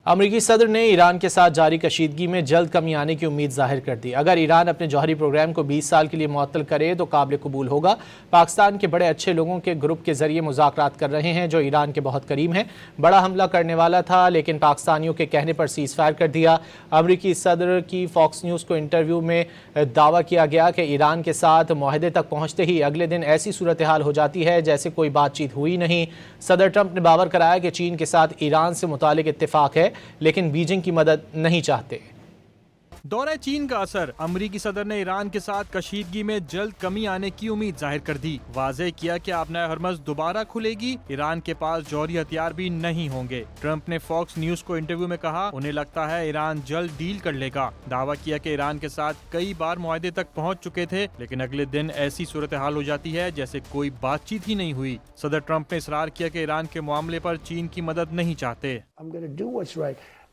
अमरीकी सदर ने ईरान के साथ जारी कशीदगी में जल्द कमी आने की उम्मीद जाहिर कर दी। अगर ईरान अपने जौहरी प्रोग्राम को 20 साल के लिए मुअत्तल करे तो काबिल कबूल होगा। पाकिस्तान के बड़े अच्छे लोगों के ग्रुप के जरिए मुज़ाकरात कर रहे हैं जो ईरान के बहुत करीब हैं। बड़ा हमला करने वाला था लेकिन पाकिस्तानियों के कहने पर सीज़ फायर कर दिया। अमरीकी सदर की फॉक्स न्यूज़ को इंटरव्यू में दावा किया गया कि ईरान के साथ मुआहदे तक पहुँचते ही अगले दिन ऐसी सूरत हाल हो जाती है जैसे कोई बातचीत हुई नहीं। सदर ट्रंप ने बावर कराया कि चीन के साथ ईरान से मुतालिक इत्तेफाक है लेकिन बीजिंग की मदद नहीं चाहते। दौरे चीन का असर। अमरीकी सदर ने ईरान के साथ कशीदगी में जल्द कमी आने की उम्मीद जाहिर कर दी। वाज़ेह किया कि आबनाए हरमज़ दोबारा खुलेगी, ईरान के पास जौहरी हथियार भी नहीं होंगे। ट्रंप ने फॉक्स न्यूज़ को इंटरव्यू में कहा उन्हें लगता है ईरान जल्द डील कर लेगा। दावा किया कि ईरान के साथ कई बार मुआहदे तक पहुंच चुके थे लेकिन अगले दिन ऐसी सूरत हाल हो जाती है जैसे कोई बातचीत ही नहीं हुई। सदर ट्रंप ने इसरार किया कि ईरान के मामले पर चीन की मदद नहीं चाहते।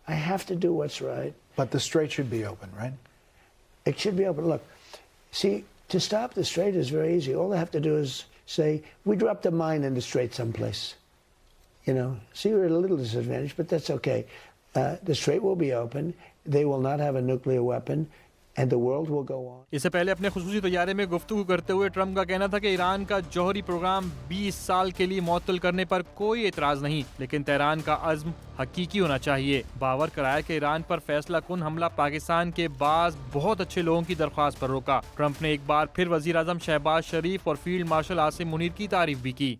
I have to do what's right. But the strait should be open, right? It should be open. Look, see, to stop the strait is very easy. All they have to do is say, we dropped a mine in the strait someplace. You know, see, we're at a little disadvantage, but that's okay. The strait will be open. They will not have a nuclear weapon. And the world will go on. इससे पहले अपने खुसूसी तैयारे में गुफ्तगू करते हुए Trump का कहना था कि ईरान का जौहरी प्रोग्राम 20 साल के लिए मुअत्तल करने पर कोई एतराज नहीं लेकिन तेहरान का अज़्म हकीकी होना चाहिए। बावर कराया कि ईरान पर फैसला कुन हमला पाकिस्तान के बाज़ बहुत अच्छे लोगों की दरख्वास्त पर रोका। ट्रंप ने एक बार फिर वज़ीर आज़म शहबाज शरीफ और फील्ड मार्शल आसिम मुनीर की तारीफ भी की।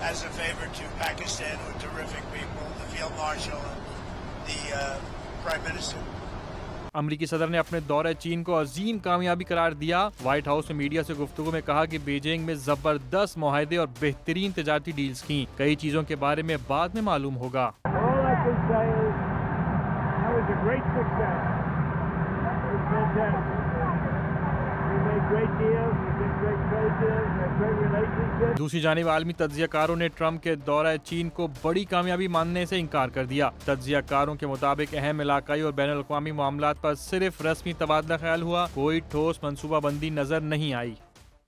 As a favor to Pakistan, who are terrific people, the Field Marshal and the Prime Minister. अमरीकी सदर ने अपने दौरे चीन को अजीम कामयाबी करार दिया। व्हाइट हाउस ने मीडिया से गुफ्तगू में कहा कि बीजिंग में जबरदस्त मुआहदे और बेहतरीन तिजारती डील्स की। कई चीजों के बारे में बाद में मालूम होगा। दूसरी जानिब आलमी तज्जियाकारों ने ट्रंप के दौरे चीन को बड़ी कामयाबी मानने से इनकार कर दिया। तज्जियाकारों के मुताबिक अहम इलाकाई और बैनुल अक़वामी मामलात पर सिर्फ रस्मी तबादला ख्याल हुआ, कोई ठोस मनसूबाबंदी नजर नहीं आई।